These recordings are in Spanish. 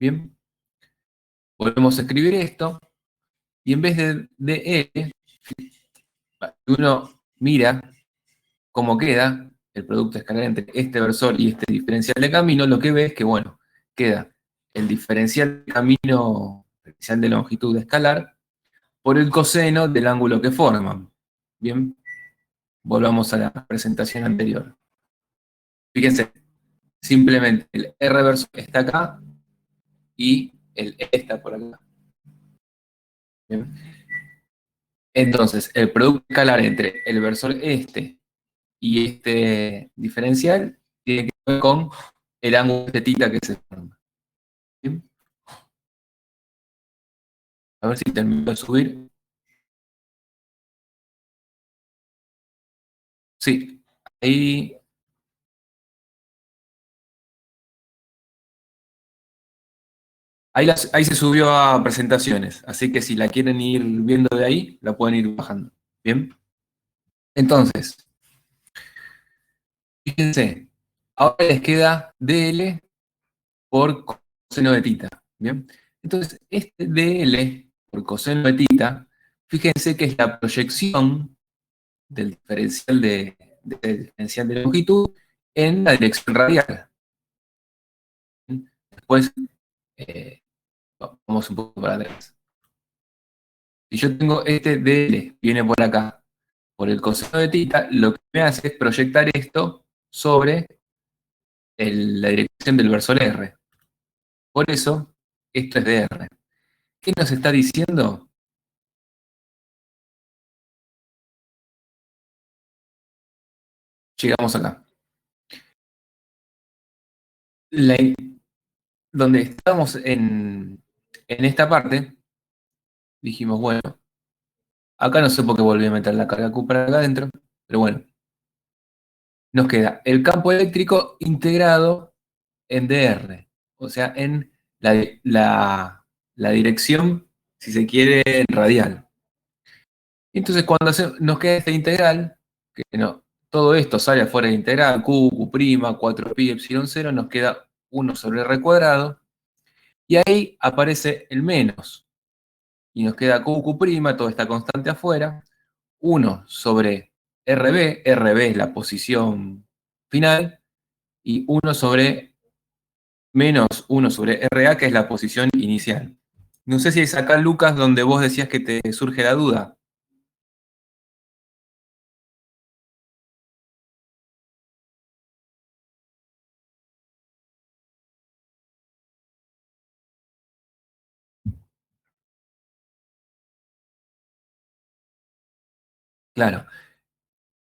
Bien, volvemos a escribir esto, y en vez de L, uno mira cómo queda el producto escalar entre este versor y este diferencial de camino, lo que ve es que, bueno, queda el diferencial de camino, diferencial de longitud escalar, por el coseno del ángulo que forman. Bien, volvamos a la presentación anterior. Fíjense, simplemente el R versor está acá y el E está por acá. Bien. Entonces, el producto escalar entre el versor este y este diferencial tiene que ver con el ángulo de θ que se forma. ¿Bien? A ver si termino de subir. Sí, ahí, ahí se subió a presentaciones, así que si la quieren ir viendo de ahí, la pueden ir bajando. Bien, entonces, fíjense, ahora les queda dl por coseno de θ. Bien, entonces este dl por coseno de θ, fíjense que es la proyección del del diferencial de longitud en la dirección radial. Después, eh, vamos un poco para atrás. Si yo tengo este dl, viene por acá, por el coseno de θ, lo que me hace es proyectar esto sobre la dirección del versor R. Por eso, esto es dr. ¿Qué nos está diciendo? Llegamos acá. La, donde estamos en esta parte, dijimos, bueno, acá no sé por qué volví a meter la carga Q para acá adentro, pero bueno, nos queda el campo eléctrico integrado en dr, o sea, en la dirección, si se quiere, radial. Entonces, cuando nos queda esta integral, que no, todo esto sale afuera de integral, Q, Q', 4pi, epsilon 0, nos queda 1 sobre R cuadrado, y ahí aparece el menos, y nos queda Q, Q', toda esta constante afuera, 1 sobre RB es la posición final, y 1 sobre menos 1 sobre RA, que es la posición inicial. No sé si es acá, Lucas, donde vos decías que te surge la duda. Claro,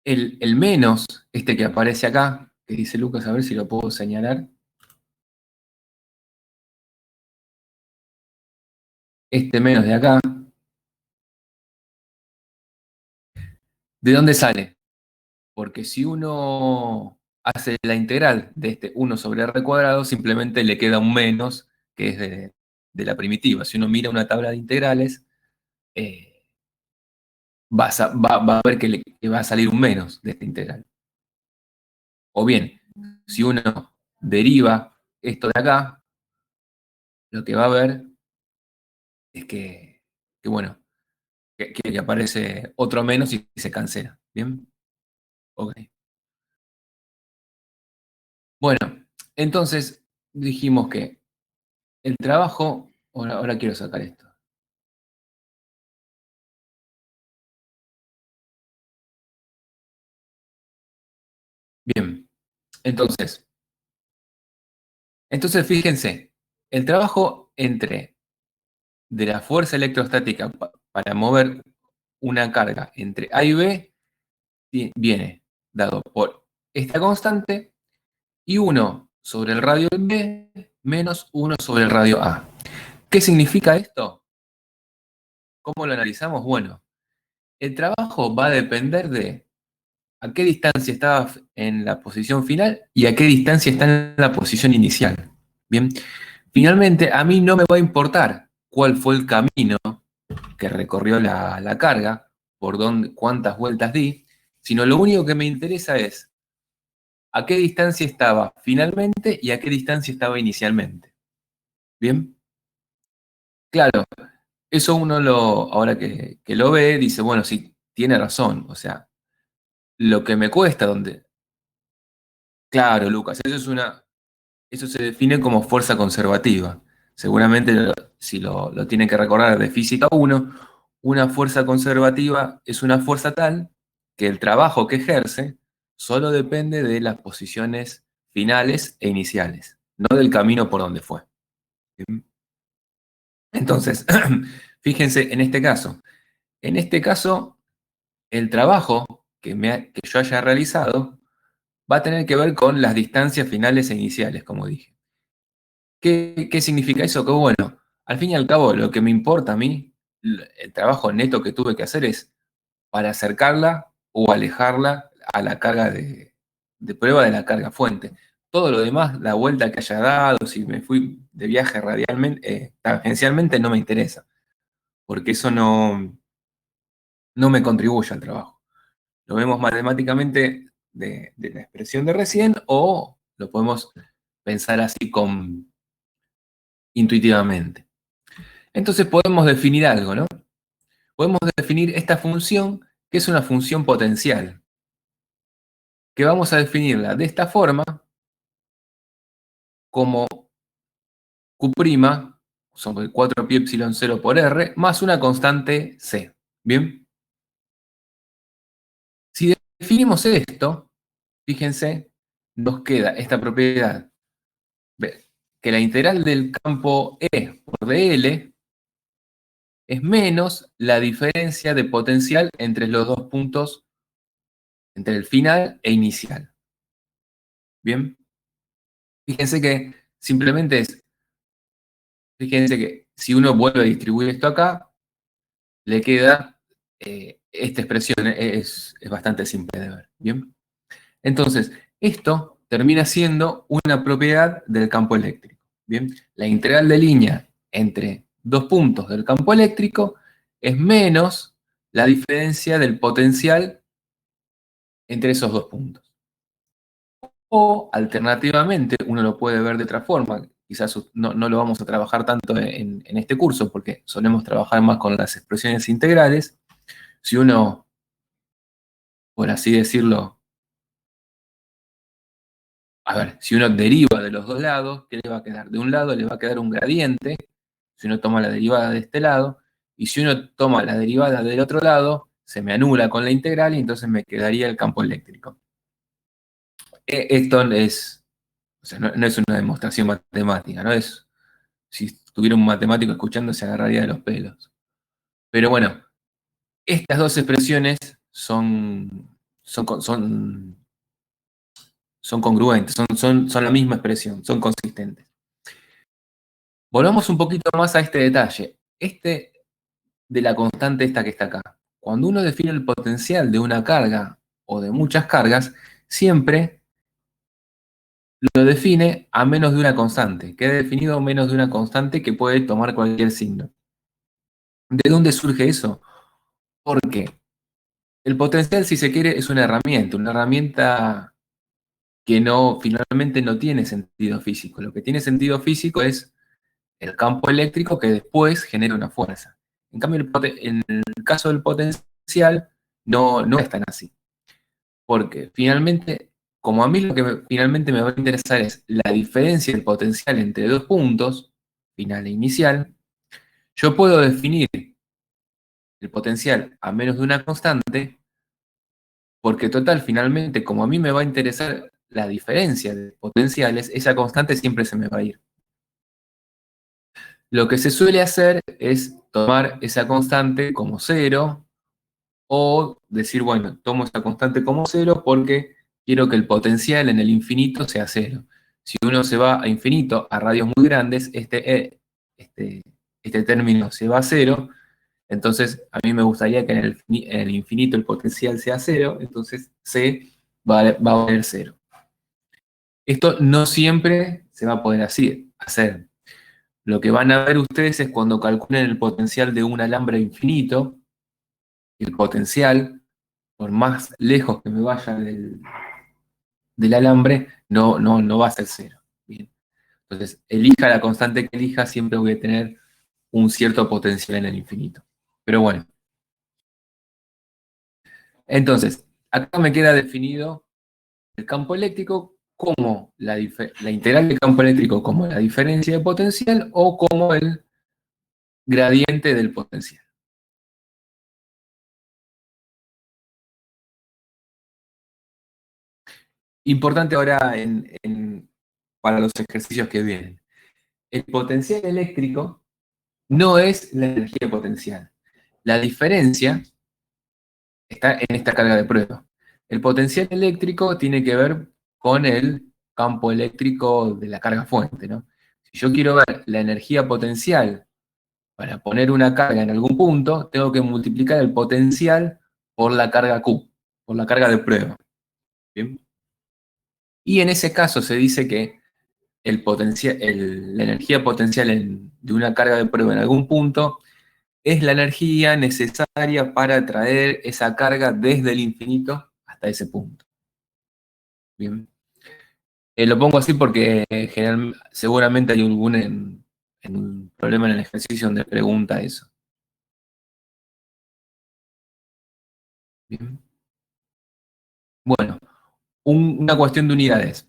el menos, este que aparece acá, que dice Lucas, a ver si lo puedo señalar. Este menos de acá, ¿de dónde sale? Porque si uno hace la integral de este 1 sobre r cuadrado, simplemente le queda un menos, que es de la primitiva. Si uno mira una tabla de integrales, eh, va a ver que va a salir un menos de esta integral. O bien, si uno deriva esto de acá, lo que va a ver es que bueno, que aparece otro menos y se cancela. ¿Bien? Ok. Bueno, entonces dijimos que el trabajo, ahora quiero sacar esto. Bien, entonces fíjense, el trabajo de la fuerza electrostática para mover una carga entre A y B viene dado por esta constante y 1 sobre el radio B menos 1 sobre el radio A. ¿Qué significa esto? ¿Cómo lo analizamos? Bueno, el trabajo va a depender de a qué distancia estaba en la posición final y a qué distancia está en la posición inicial. Bien, finalmente a mí no me va a importar cuál fue el camino que recorrió la carga, por dónde, cuántas vueltas di, sino lo único que me interesa es a qué distancia estaba finalmente y a qué distancia estaba inicialmente. ¿Bien? Claro, eso uno ahora que lo ve, dice, bueno, sí, tiene razón. O sea, lo que me cuesta, claro, Lucas, eso se define como fuerza conservativa. Seguramente, si lo tienen que recordar de física uno, una fuerza conservativa es una fuerza tal que el trabajo que ejerce solo depende de las posiciones finales e iniciales, no del camino por donde fue. Entonces, fíjense en este caso. En este caso, el trabajo que yo haya realizado va a tener que ver con las distancias finales e iniciales, como dije. ¿Qué significa eso? Que bueno, al fin y al cabo, lo que me importa a mí, el trabajo neto que tuve que hacer es para acercarla o alejarla a la carga de prueba de la carga fuente. Todo lo demás, la vuelta que haya dado, si me fui de viaje radialmente, tangencialmente, no me interesa, porque eso no me contribuye al trabajo. Lo vemos matemáticamente de la expresión de recién o lo podemos pensar así intuitivamente. Entonces podemos definir algo, ¿no? Podemos definir esta función, que es una función potencial, que vamos a definirla de esta forma como Q' sobre 4 pi epsilon 0 por R, más una constante C. ¿Bien? Si definimos esto, fíjense, nos queda esta propiedad, que la integral del campo E por dl es menos la diferencia de potencial entre los dos puntos, entre el final e inicial. ¿Bien? Fíjense que simplemente fíjense que si uno vuelve a distribuir esto acá, le queda esta expresión, es bastante simple de ver. ¿Bien? Entonces, esto termina siendo una propiedad del campo eléctrico. ¿Bien? La integral de línea entre dos puntos del campo eléctrico es menos la diferencia del potencial entre esos dos puntos. O, alternativamente, uno lo puede ver de otra forma. Quizás no lo vamos a trabajar tanto en este curso, porque solemos trabajar más con las expresiones integrales. Si uno, por así decirlo, a ver, si uno deriva de los dos lados, ¿qué le va a quedar? De un lado le va a quedar un gradiente, si uno toma la derivada de este lado, y si uno toma la derivada del otro lado, se me anula con la integral y entonces me quedaría el campo eléctrico. Esto o sea, no es una demostración matemática, ¿no? Si tuviera un matemático escuchando se agarraría de los pelos. Pero bueno, estas dos expresiones son congruentes, son la misma expresión, son consistentes. Volvamos un poquito más a este detalle. Este de la constante esta que está acá. Cuando uno define el potencial de una carga o de muchas cargas, siempre lo define a menos de una constante. Queda definido menos de una constante que puede tomar cualquier signo. ¿De dónde surge eso? Porque el potencial, si se quiere, es una herramienta que finalmente no tiene sentido físico. Lo que tiene sentido físico es el campo eléctrico que después genera una fuerza. En cambio, en el caso del potencial, no es tan así. Porque finalmente, como a mí lo que finalmente me va a interesar es la diferencia del potencial entre dos puntos, final e inicial, yo puedo definir el potencial a menos de una constante, porque total, finalmente, como a mí me va a interesar la diferencia de potenciales, esa constante siempre se me va a ir. Lo que se suele hacer es tomar esa constante como cero o decir, bueno, tomo esa constante como cero porque quiero que el potencial en el infinito sea cero. Si uno se va a infinito, a radios muy grandes, este término se va a cero, entonces a mí me gustaría que en el infinito el potencial sea cero, entonces C va a valer cero. Esto no siempre se va a poder hacer. Lo que van a ver ustedes es cuando calculen el potencial de un alambre infinito, el potencial, por más lejos que me vaya del alambre, no va a ser cero. Bien. Entonces, elija la constante que elija, siempre voy a tener un cierto potencial en el infinito. Pero bueno, entonces, acá me queda definido el campo eléctrico como la integral del campo eléctrico como la diferencia de potencial o como el gradiente del potencial. Importante ahora para los ejercicios que vienen. El potencial eléctrico no es la energía potencial. La diferencia está en esta carga de prueba. El potencial eléctrico tiene que ver con el campo eléctrico de la carga fuente, ¿no? Si yo quiero ver la energía potencial para poner una carga en algún punto, tengo que multiplicar el potencial por la carga Q, por la carga de prueba. ¿Bien? Y en ese caso se dice que la energía potencial de una carga de prueba en algún punto es la energía necesaria para traer esa carga desde el infinito hasta ese punto. Bien. Lo pongo así porque seguramente hay en un problema en el ejercicio donde pregunta eso. Bien. Bueno, una cuestión de unidades.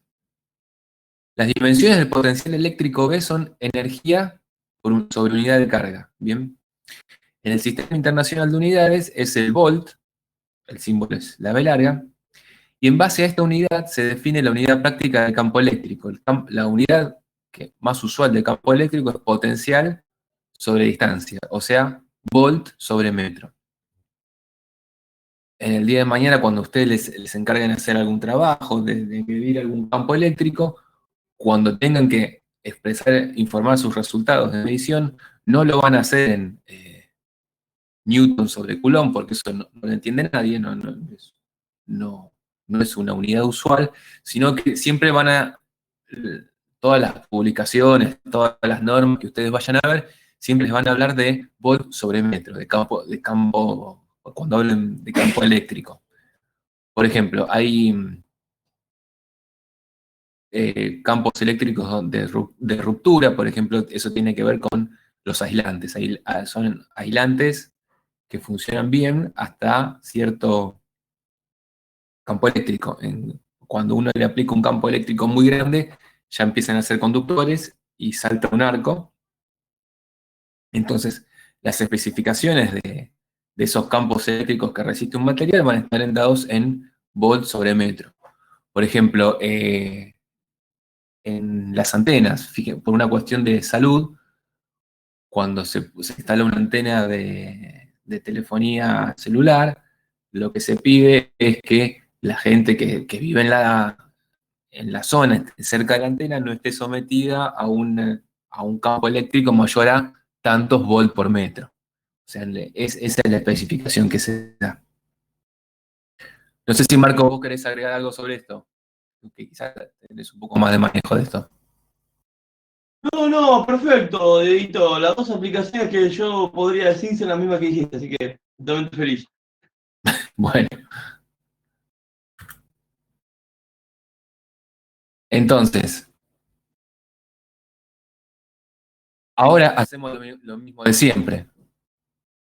Las dimensiones del potencial eléctrico B son energía sobre unidad de carga. Bien. En el sistema internacional de unidades es el volt, el símbolo es la B larga, y en base a esta unidad se define la unidad práctica del campo eléctrico. La unidad más usual del campo eléctrico es potencial sobre distancia, o sea, volt sobre metro. En el día de mañana, cuando ustedes les encarguen de hacer algún trabajo, de medir algún campo eléctrico, cuando tengan que informar sus resultados de medición, no lo van a hacer en Newton sobre Coulomb, porque eso no lo entiende nadie, no, no es una unidad usual, sino que siempre todas las publicaciones, todas las normas que ustedes vayan a ver, siempre les van a hablar de volt sobre metro, cuando hablen de campo eléctrico. Por ejemplo, hay campos eléctricos de ruptura, por ejemplo, eso tiene que ver con los aislantes. Son aislantes que funcionan bien hasta cierto campo eléctrico. Cuando uno le aplica un campo eléctrico muy grande, ya empiezan a ser conductores y salta un arco. Entonces, las especificaciones de esos campos eléctricos que resiste un material van a estar dados en volts sobre metro. Por ejemplo, en las antenas, por una cuestión de salud, cuando se instala una antena de telefonía celular, lo que se pide es que la gente que vive en la zona cerca de la antena no esté sometida a un campo eléctrico mayor a tantos volts por metro. O sea, esa es la especificación que se da. No sé si Marco, vos querés agregar algo sobre esto, que quizás tenés un poco más de manejo de esto. No, no, perfecto, Edito. Las dos aplicaciones que yo podría decir son las mismas que dijiste, así que totalmente feliz. Bueno, entonces, ahora hacemos lo mismo de siempre.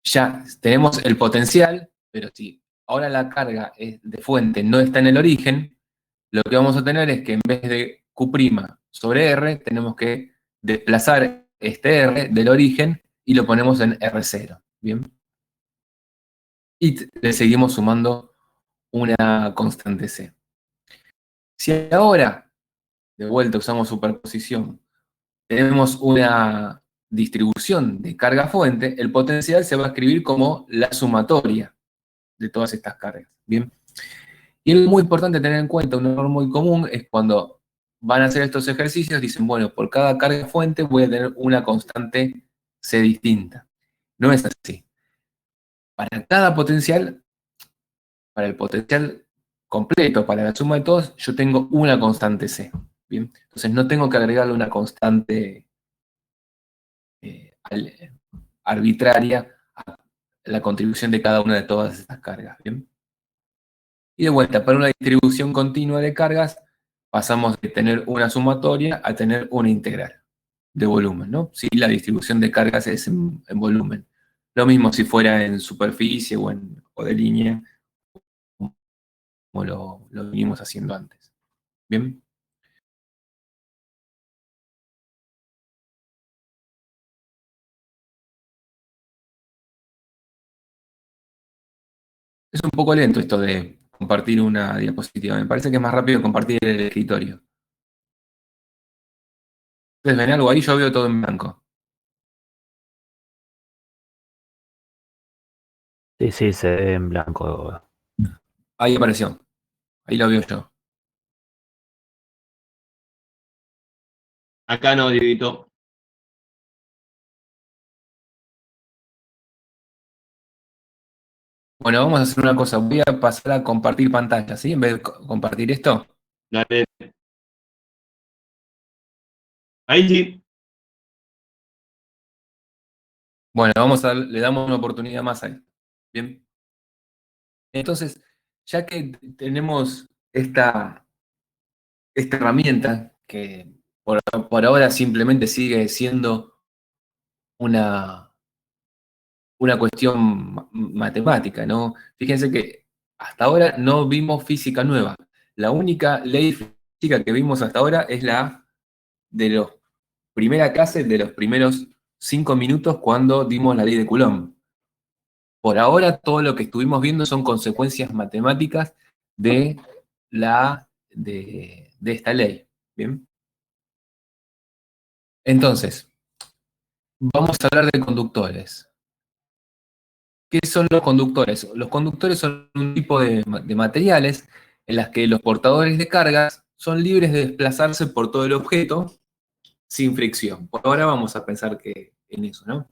Ya tenemos el potencial, pero si ahora la carga de fuente no está en el origen, lo que vamos a tener es que en vez de Q' sobre R, tenemos que desplazar este R del origen y lo ponemos en R0. ¿Bien? Y le seguimos sumando una constante C. Si ahora, de vuelta usamos superposición, tenemos una distribución de carga fuente, el potencial se va a escribir como la sumatoria de todas estas cargas. Bien. Y es muy importante tener en cuenta, un error muy común es cuando van a hacer estos ejercicios, dicen, bueno, por cada carga fuente voy a tener una constante C distinta. No es así. Para cada potencial, para el potencial completo, para la suma de todos, yo tengo una constante C. Bien. Entonces no tengo que agregarle una constante arbitraria a la contribución de cada una de todas estas cargas. ¿Bien? Y de vuelta, para una distribución continua de cargas, pasamos de tener una sumatoria a tener una integral de volumen, ¿no? Si la distribución de cargas es en volumen. Lo mismo si fuera en superficie o de línea, como lo vinimos haciendo antes. ¿Bien? Es un poco lento esto de compartir una diapositiva. Me parece que es más rápido compartir el escritorio. ¿Ustedes ven algo ahí? Yo veo todo en blanco. Sí, sí, se ve en blanco. Ahí apareció. Ahí lo veo yo. Acá no, Dieguito. Bueno, vamos a hacer una cosa. Voy a pasar a compartir pantalla, ¿sí? En vez de compartir esto. Dale. Ahí sí. Bueno, le damos una oportunidad más ahí. Bien. Entonces, ya que tenemos esta herramienta que por ahora simplemente sigue siendo una, una cuestión matemática, ¿no? Fíjense que hasta ahora no vimos física nueva. La única ley física que vimos hasta ahora es la de los primera clase, de los primeros 5 minutos cuando dimos la ley de Coulomb. Por ahora todo lo que estuvimos viendo son consecuencias matemáticas de de esta ley. ¿Bien? Entonces, vamos a hablar de conductores. ¿Qué son los conductores? Los conductores son un tipo de materiales en las que los portadores de cargas son libres de desplazarse por todo el objeto sin fricción. Por ahora vamos a pensar que en eso, ¿no?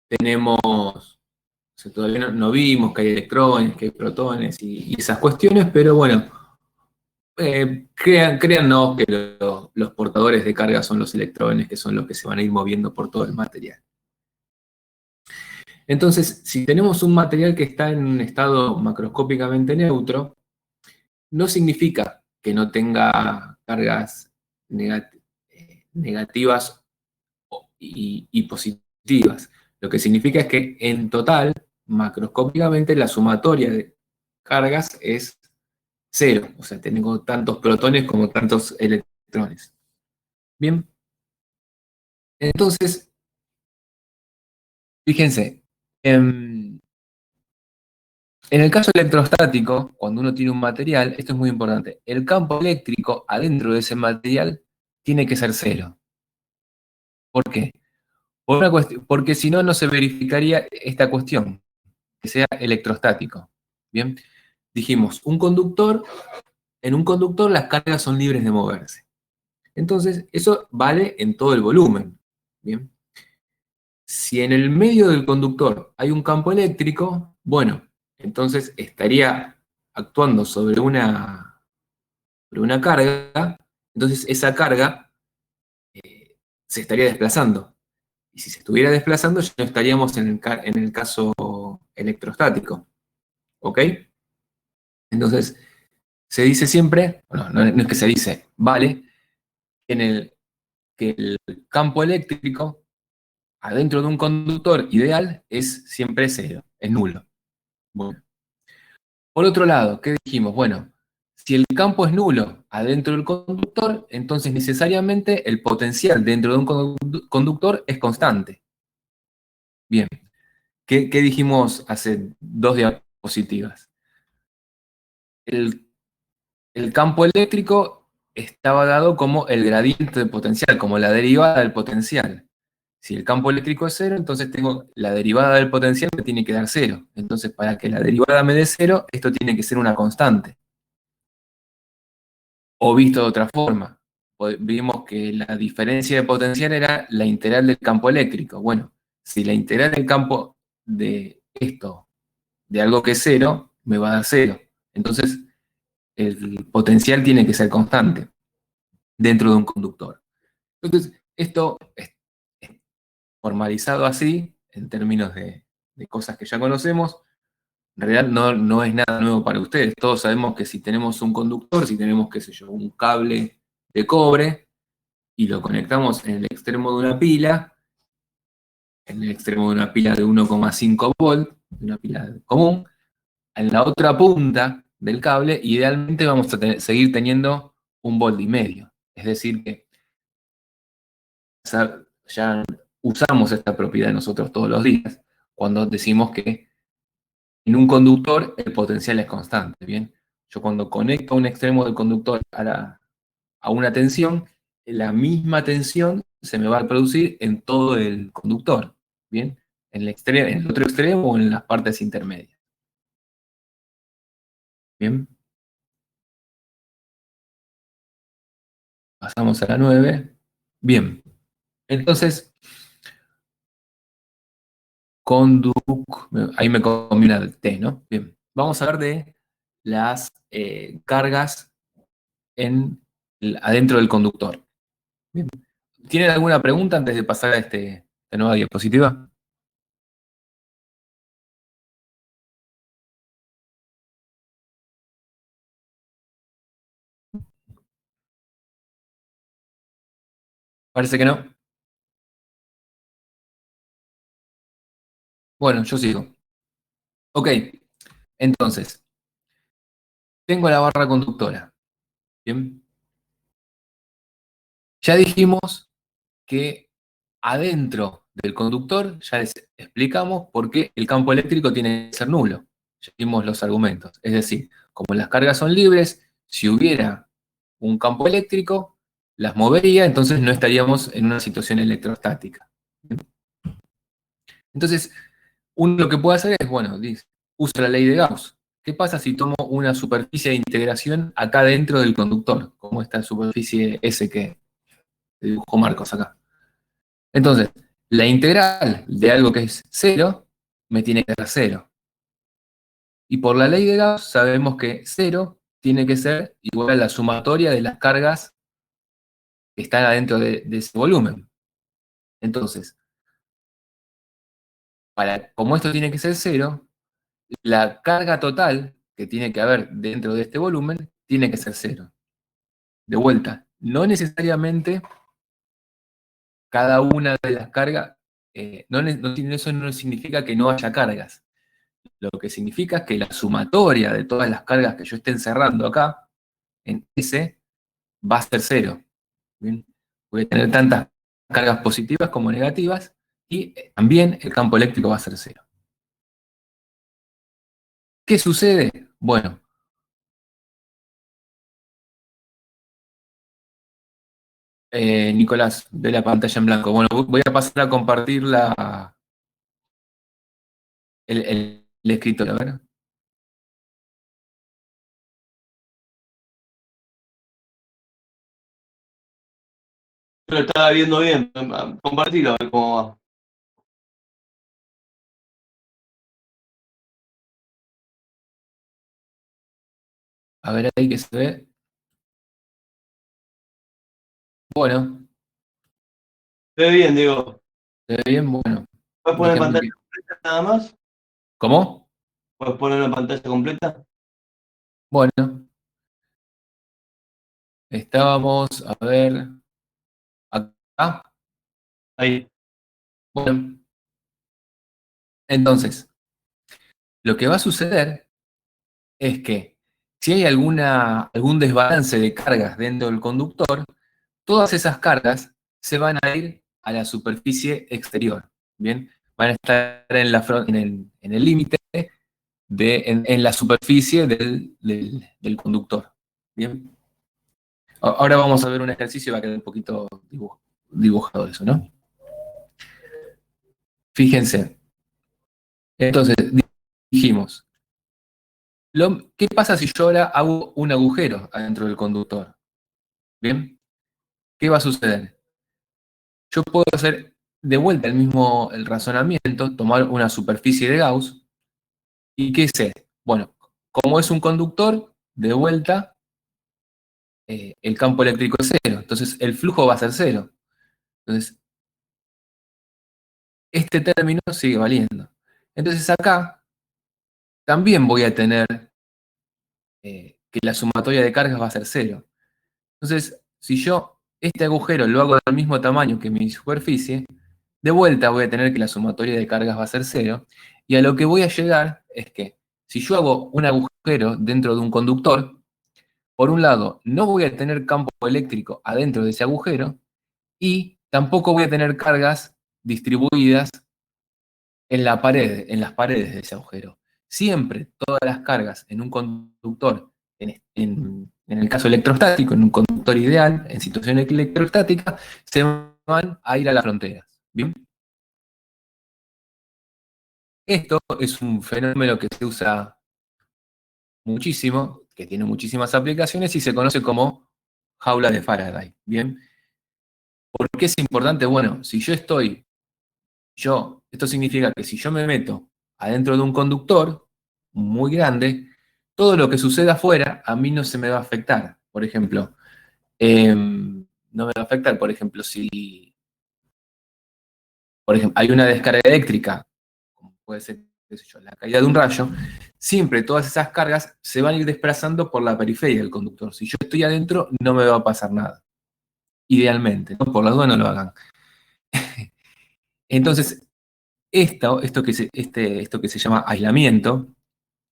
Tenemos, o sea, todavía no vimos que hay electrones, que hay protones y esas cuestiones, pero bueno, créannos que los portadores de carga son los electrones, que son los que se van a ir moviendo por todo el material. Entonces, si tenemos un material que está en un estado macroscópicamente neutro, no significa que no tenga cargas negativas y positivas. Lo que significa es que en total, macroscópicamente, la sumatoria de cargas es cero. O sea, tengo tantos protones como tantos electrones. Bien, entonces, fíjense, en el caso electrostático, cuando uno tiene un material, esto es muy importante, el campo eléctrico adentro de ese material tiene que ser cero. ¿Por qué? Porque si no, no se verificaría esta cuestión, que sea electrostático. Bien, dijimos, en un conductor las cargas son libres de moverse. Entonces, eso vale en todo el volumen. Bien, si en el medio del conductor hay un campo eléctrico, bueno, entonces estaría actuando sobre una carga, entonces esa carga se estaría desplazando. Y si se estuviera desplazando, ya no estaríamos en el caso electrostático. ¿Ok? Entonces, se dice siempre, bueno, no es que se dice, vale, que el campo eléctrico adentro de un conductor ideal es siempre cero, es nulo. Bueno. Por otro lado, ¿qué dijimos? Bueno, si el campo es nulo adentro del conductor, entonces necesariamente el potencial dentro de un conductor es constante. Bien, ¿qué dijimos hace 2 diapositivas? El, el campo eléctrico estaba dado como el gradiente de potencial, como la derivada del potencial. Si el campo eléctrico es cero, entonces tengo la derivada del potencial me tiene que dar cero. Entonces, para que la derivada me dé cero, esto tiene que ser una constante. O visto de otra forma, vimos que la diferencia de potencial era la integral del campo eléctrico. Bueno, si la integral del campo de esto, de algo que es cero, me va a dar cero. Entonces, el potencial tiene que ser constante dentro de un conductor. Entonces, esto es formalizado así, en términos de cosas que ya conocemos. En realidad no es nada nuevo para ustedes. Todos sabemos que si tenemos un conductor, si tenemos, qué sé yo, un cable de cobre y lo conectamos en el extremo de una pila, en el extremo de una pila de 1,5 volt, una pila común, en la otra punta del cable, idealmente vamos a seguir teniendo 1,5 volt. Es decir, que ya usamos esta propiedad nosotros todos los días cuando decimos que en un conductor el potencial es constante, ¿bien? Yo cuando conecto un extremo del conductor a una tensión, la misma tensión se me va a producir en todo el conductor, ¿bien? En el otro extremo o en las partes intermedias, ¿bien? Pasamos a la 9. Bien, entonces, ahí me comí una T, ¿no? Bien, vamos a hablar de las cargas adentro del conductor. Bien. ¿Tienen alguna pregunta antes de pasar a esta nueva diapositiva? Parece que no. Bueno, yo sigo. Ok, entonces, tengo la barra conductora. Bien. Ya dijimos que adentro del conductor, ya les explicamos por qué el campo eléctrico tiene que ser nulo. Ya vimos los argumentos. Es decir, como las cargas son libres, si hubiera un campo eléctrico, las movería, entonces no estaríamos en una situación electrostática. Entonces, uno lo que puede hacer es, bueno, dice, usa la ley de Gauss. ¿Qué pasa si tomo una superficie de integración acá dentro del conductor? Como esta superficie S que dibujó Marcos acá. Entonces, la integral de algo que es cero me tiene que dar cero. Y por la ley de Gauss sabemos que cero tiene que ser igual a la sumatoria de las cargas que están adentro de ese volumen. Entonces, como esto tiene que ser cero, la carga total que tiene que haber dentro de este volumen tiene que ser cero. De vuelta, no necesariamente cada una de las cargas, eso no significa que no haya cargas. Lo que significa es que la sumatoria de todas las cargas que yo esté encerrando acá, en S, va a ser cero. ¿Bien? Voy a tener tantas cargas positivas como negativas y también el campo eléctrico va a ser cero. ¿Qué sucede? Bueno, Nicolás, de la pantalla en blanco. Bueno, voy a pasar a compartir el escritorio. A ver. Yo lo estaba viendo bien. Compartilo, a ver cómo va. A ver ahí que se ve. Bueno, Se ve bien, digo. se ve bien, bueno. ¿Puedes poner Déjenme pantalla que. completa nada más? ¿Cómo? ¿Puedes poner una pantalla completa? Bueno, estábamos, a ver, acá. Ahí. Bueno, entonces, lo que va a suceder es que si hay algún desbalance de cargas dentro del conductor, todas esas cargas se van a ir a la superficie exterior, ¿bien? Van a estar en el límite en la superficie del conductor, ¿bien? Ahora vamos a ver un ejercicio y va a quedar un poquito dibujado eso, ¿no? Fíjense, entonces dijimos, ¿qué pasa si yo ahora hago un agujero adentro del conductor? ¿Bien? ¿Qué va a suceder? Yo puedo hacer de vuelta el razonamiento, tomar una superficie de Gauss, ¿y qué sé? Bueno, como es un conductor, de vuelta, el campo eléctrico es cero, entonces el flujo va a ser cero. Entonces, este término sigue valiendo. Entonces acá también voy a tener que la sumatoria de cargas va a ser cero. Entonces, si yo este agujero lo hago del mismo tamaño que mi superficie, de vuelta voy a tener que la sumatoria de cargas va a ser cero, y a lo que voy a llegar es que si yo hago un agujero dentro de un conductor, por un lado, no voy a tener campo eléctrico adentro de ese agujero, y tampoco voy a tener cargas distribuidas en la pared, en las paredes de ese agujero. Siempre todas las cargas en un conductor, en el caso electrostático, en un conductor ideal, en situación electrostática, se van a ir a las fronteras. ¿Bien? Esto es un fenómeno que se usa muchísimo, que tiene muchísimas aplicaciones y se conoce como jaula de Faraday. ¿Bien? ¿Por qué es importante? Bueno, si esto significa que si yo me meto adentro de un conductor muy grande, todo lo que suceda afuera a mí no se me va a afectar. Por ejemplo, no me va a afectar, por ejemplo, si hay una descarga eléctrica, como puede ser, qué sé yo, la caída de un rayo, siempre todas esas cargas se van a ir desplazando por la periferia del conductor. Si yo estoy adentro, no me va a pasar nada. Idealmente, ¿no? Por las dudas no lo hagan. Entonces, esto que se llama aislamiento,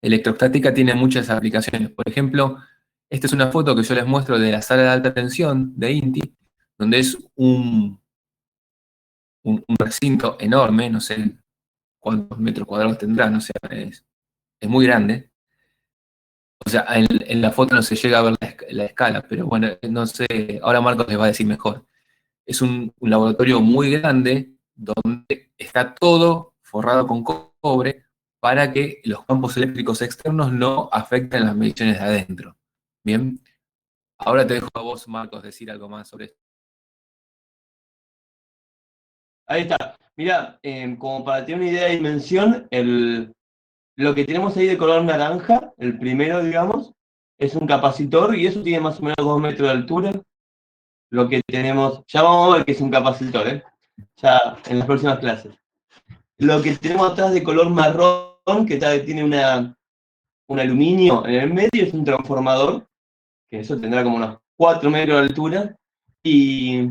electrostática tiene muchas aplicaciones. Por ejemplo, esta es una foto que yo les muestro de la sala de alta tensión de INTI, donde es un recinto enorme, no sé cuántos metros cuadrados tendrá, no sé, es muy grande. O sea, en la foto no se llega a ver la escala, pero bueno, no sé, ahora Marcos les va a decir mejor. Es un laboratorio muy grande donde está todo forrado con cobre para que los campos eléctricos externos no afecten las mediciones de adentro. Bien, ahora te dejo a vos, Marcos, decir algo más sobre esto. Ahí está. Mirá, como para tener una idea de dimensión, lo que tenemos ahí de color naranja, el primero, digamos, es un capacitor y eso tiene más o menos 2 metros de altura. Lo que tenemos, ya vamos a ver que es un capacitor, ¿eh? Ya en las próximas clases. Lo que tenemos atrás de color marrón, que tiene un aluminio en el medio, es un transformador, que eso tendrá como unos 4 metros de altura. Y,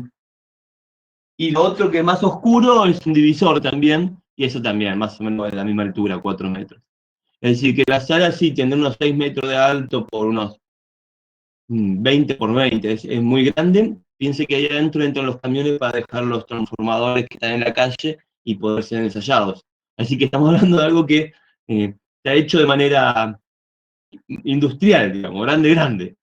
y lo otro que es más oscuro es un divisor también, y eso también, más o menos de la misma altura, 4 metros. Es decir, que la sala sí tendrá unos 6 metros de alto por unos 20 por 20, es muy grande. Piense que ahí adentro entran los camiones para dejar los transformadores que están en la calle y poder ser ensayados. Así que estamos hablando de algo que se ha hecho de manera industrial, digamos, grande, grande.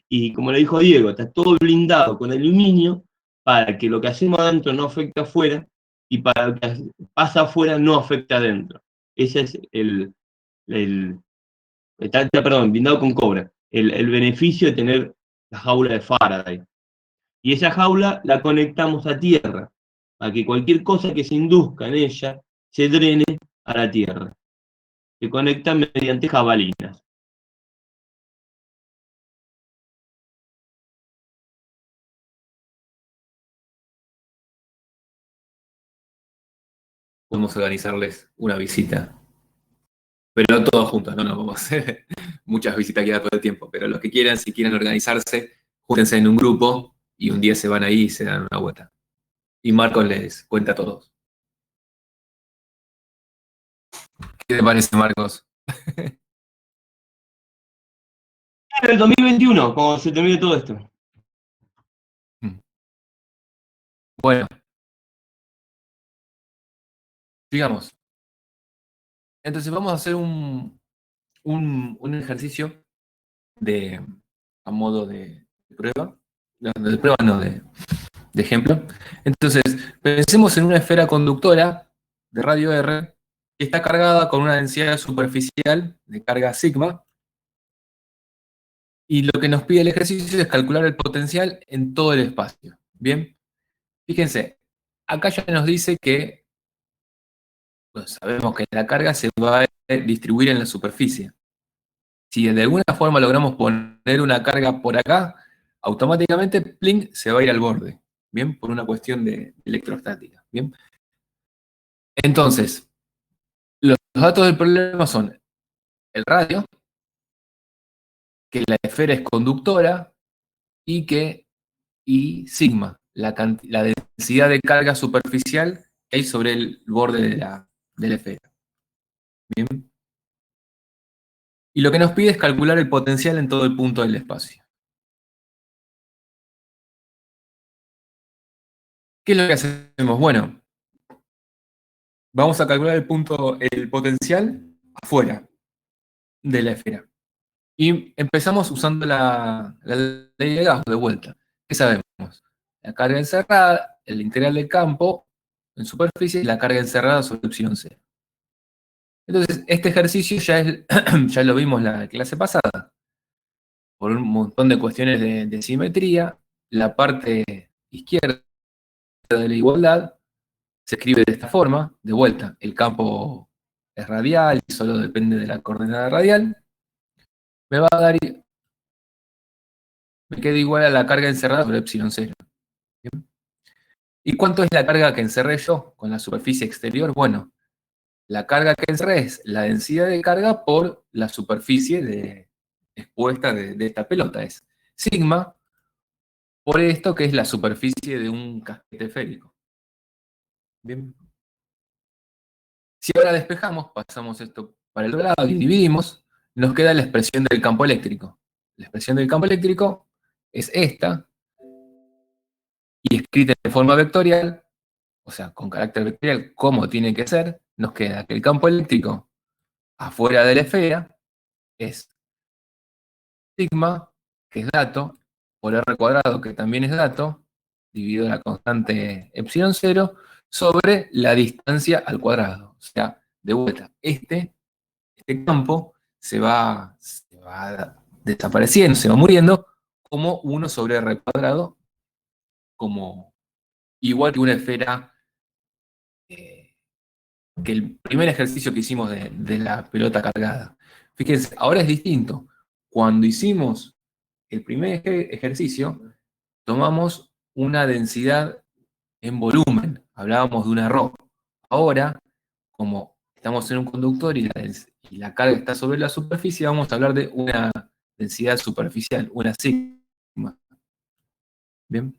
Y como le dijo Diego, está todo blindado con aluminio para que lo que hacemos adentro no afecte afuera y para lo que pasa afuera no afecte adentro. Ese es el perdón, blindado con cobre. El beneficio de tener la jaula de Faraday. Y esa jaula la conectamos a tierra, para que cualquier cosa que se induzca en ella se drene a la tierra. Se conecta mediante jabalinas. Podemos organizarles una visita, pero no todos juntos, no nos vamos a hacer muchas visitas aquí todo el tiempo, pero los que quieran, si quieren organizarse, júntense en un grupo y un día se van ahí y se dan una vuelta. Y Marcos les cuenta a todos. ¿Qué te parece, Marcos? En el 2021, cuando se termine todo esto. Bueno, sigamos. Entonces vamos a hacer un ejercicio a modo de prueba. No, de prueba no, de ejemplo. Entonces, pensemos en una esfera conductora de radio R que está cargada con una densidad superficial de carga sigma. Y lo que nos pide el ejercicio es calcular el potencial en todo el espacio. Bien, fíjense, acá ya nos dice que pues, sabemos que la carga se va a distribuir en la superficie. Si de alguna forma logramos poner una carga por acá, automáticamente Plink se va a ir al borde, ¿bien? Por una cuestión de electrostática, ¿bien? Entonces, los Los datos del problema son el radio, que la esfera es conductora y sigma, la densidad de carga superficial que hay sobre el borde de la esfera. Bien. Y lo que nos pide es calcular el potencial en todo el punto del espacio. ¿Qué es lo que hacemos? Bueno, vamos a calcular el potencial afuera de la esfera. Y empezamos usando la ley de Gauss de vuelta. ¿Qué sabemos? La carga encerrada, el integral del campo en superficie y la carga encerrada sobre epsilon cero. Entonces, este ejercicio ya lo vimos la clase pasada. Por un montón de cuestiones de simetría, la parte izquierda de la igualdad se escribe de esta forma, de vuelta, el campo es radial y solo depende de la coordenada radial, me va a dar, me queda igual a la carga encerrada sobre epsilon cero. ¿Bien? ¿Y cuánto es la carga que encerré yo con la superficie exterior? Bueno, la carga que encerré es la densidad de carga por la superficie expuesta de esta pelota, es sigma por esto que es la superficie de un casquete esférico. Bien. Si ahora despejamos, pasamos esto para el otro lado y dividimos, nos queda la expresión del campo eléctrico. La expresión del campo eléctrico es esta, y escrita de forma vectorial, o sea, con carácter vectorial, como tiene que ser, nos queda que el campo eléctrico afuera de la esfera es sigma, que es dato, por r cuadrado, que también es dato, dividido la constante epsilon cero, sobre la distancia al cuadrado. O sea, de vuelta, este campo se va desapareciendo, se va muriendo, como 1 sobre r cuadrado, como igual que una esfera, que el primer ejercicio que hicimos de la pelota cargada. Fíjense, ahora es distinto. Cuando hicimos el primer ejercicio, tomamos una densidad en volumen, hablábamos de una ρ. Ahora, como estamos en un conductor y la carga está sobre la superficie, vamos a hablar de una densidad superficial, una sigma. Bien.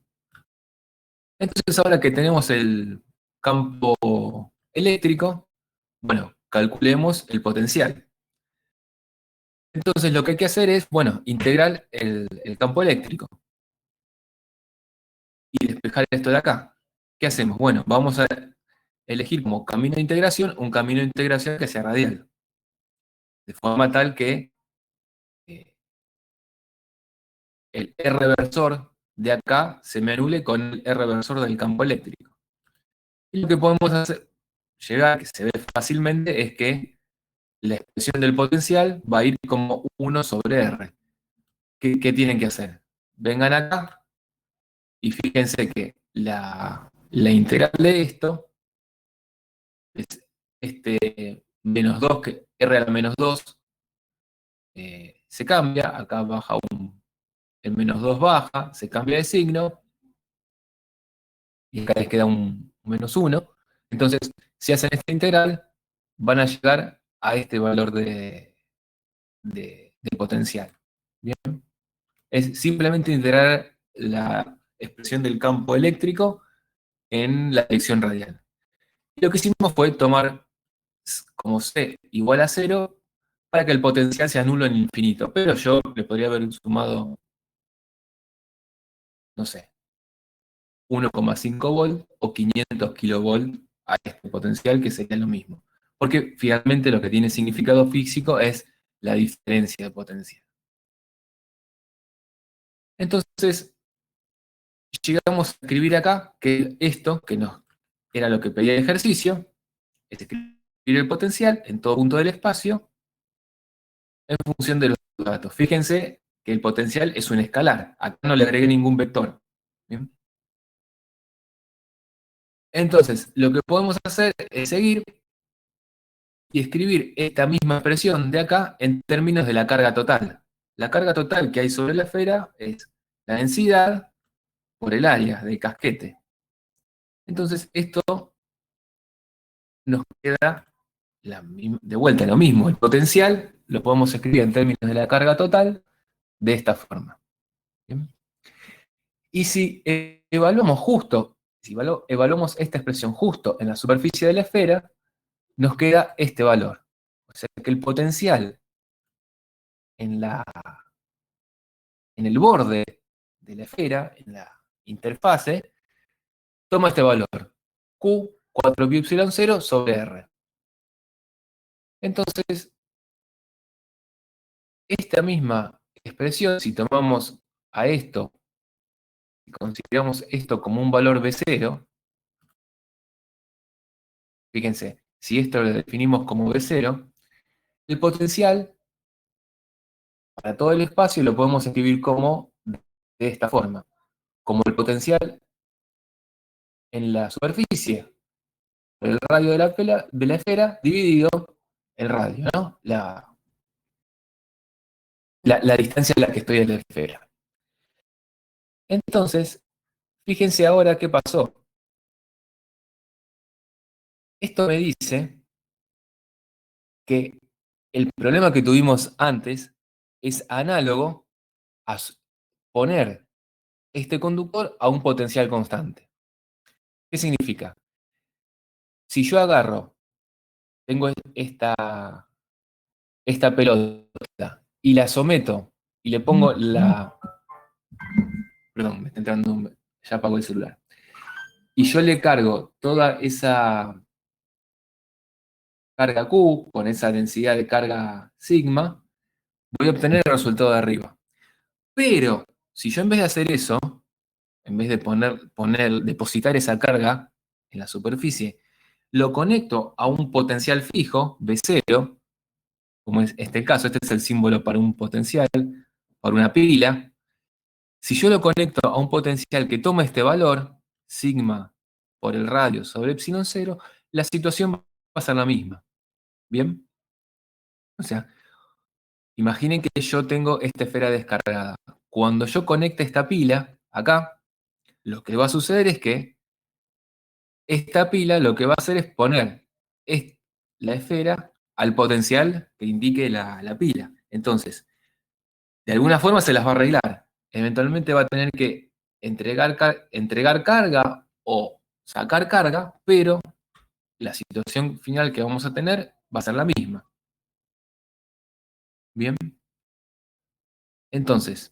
Entonces, ahora que tenemos el campo eléctrico, bueno, calculemos el potencial. Entonces, lo que hay que hacer es, bueno, integrar el campo eléctrico y despejar esto de acá. ¿Qué hacemos? Bueno, vamos a elegir como camino de integración un camino de integración que sea radial, de forma tal que el R versor de acá se me anule con el R versor del campo eléctrico. Y lo que podemos hacer, llegar, que se ve fácilmente, es que la expresión del potencial va a ir como 1 sobre R. ¿Qué tienen que hacer? Vengan acá y fíjense que la integral de esto es este menos 2, que R a la menos 2 se cambia, acá baja el menos 2 baja, se cambia de signo, y acá les queda un menos 1. Entonces, si hacen esta integral, van a llegar a este valor de potencial. ¿Bien? Es simplemente integrar la expresión del campo eléctrico en la dirección radial. Y lo que hicimos fue tomar como C igual a 0 para que el potencial sea nulo en infinito. Pero yo le podría haber sumado, no sé, 1,5 volt o 500 kilovolt a este potencial, que sería lo mismo. Porque finalmente lo que tiene significado físico es la diferencia de potencial. Entonces, llegamos a escribir acá que esto, que nos era lo que pedía el ejercicio, es escribir el potencial en todo punto del espacio en función de los datos. Fíjense que el potencial es un escalar. Acá no le agregué ningún vector. ¿Bien? Entonces, lo que podemos hacer es seguir y escribir esta misma expresión de acá en términos de la carga total. La carga total que hay sobre la esfera es la densidad por el área del casquete. Entonces, esto nos queda de vuelta lo mismo, el potencial lo podemos escribir en términos de la carga total de esta forma. ¿Bien? Y si evaluamos justo, si evaluamos esta expresión justo en la superficie de la esfera, nos queda este valor. O sea que el potencial en el borde de la esfera, en la interfase, toma este valor, Q 4πε0 sobre R. Entonces, esta misma expresión, si tomamos a esto y consideramos esto como un valor B0, fíjense, si esto lo definimos como B0, el potencial para todo el espacio lo podemos escribir como de esta forma, como el potencial en la superficie, el radio de la esfera dividido el radio, ¿no? La distancia en la que estoy de la esfera. Entonces, fíjense ahora qué pasó. Esto me dice que el problema que tuvimos antes es análogo a poner este conductor a un potencial constante. ¿Qué significa? Si yo agarro, tengo esta pelota y la someto y le pongo perdón, me está entrando ya apagó el celular. Y yo le cargo toda esa carga Q con esa densidad de carga sigma, voy a obtener el resultado de arriba. Pero si yo en vez de hacer eso, en vez de depositar esa carga en la superficie, lo conecto a un potencial fijo, B0, como es este caso, este es el símbolo para un potencial, para una pila. Si yo lo conecto a un potencial que toma este valor, sigma por el radio sobre epsilon 0, la situación va a ser la misma. ¿Bien? O sea, imaginen que yo tengo esta esfera descargada. Cuando yo conecte esta pila, acá, lo que va a suceder es que esta pila lo que va a hacer es poner la esfera al potencial que indique la pila. Entonces, de alguna forma se las va a arreglar. Eventualmente va a tener que entregar carga o sacar carga, pero la situación final que vamos a tener va a ser la misma. Bien. Entonces,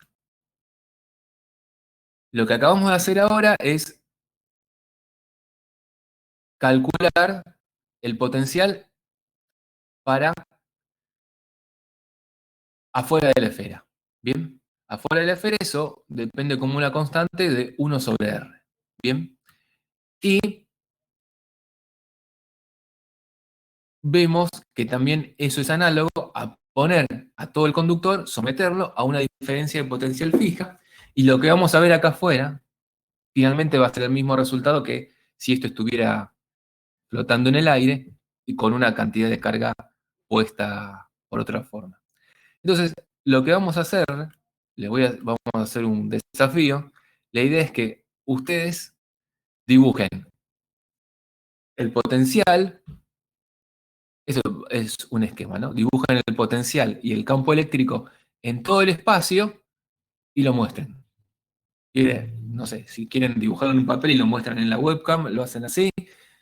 lo que acabamos de hacer ahora es calcular el potencial para afuera de la esfera. Bien. Afuera de la esfera eso depende como una constante de 1 sobre R. Bien. Y vemos que también eso es análogo a poner a todo el conductor, someterlo a una diferencia de potencial fija, y lo que vamos a ver acá afuera, finalmente va a ser el mismo resultado que si esto estuviera flotando en el aire y con una cantidad de carga puesta por otra forma. Entonces, lo que vamos a hacer, vamos a hacer un desafío, la idea es que ustedes dibujen el potencial. Eso es un esquema, ¿no? Dibujan el potencial y el campo eléctrico en todo el espacio y lo muestren. No sé, si quieren dibujarlo en un papel y lo muestran en la webcam, lo hacen así.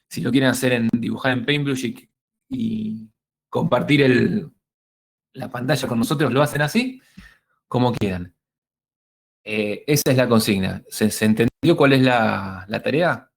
Si lo quieren dibujar en Paintbrush y compartir la pantalla con nosotros, lo hacen así, como quieran. Esa es la consigna. ¿Se entendió cuál es la tarea?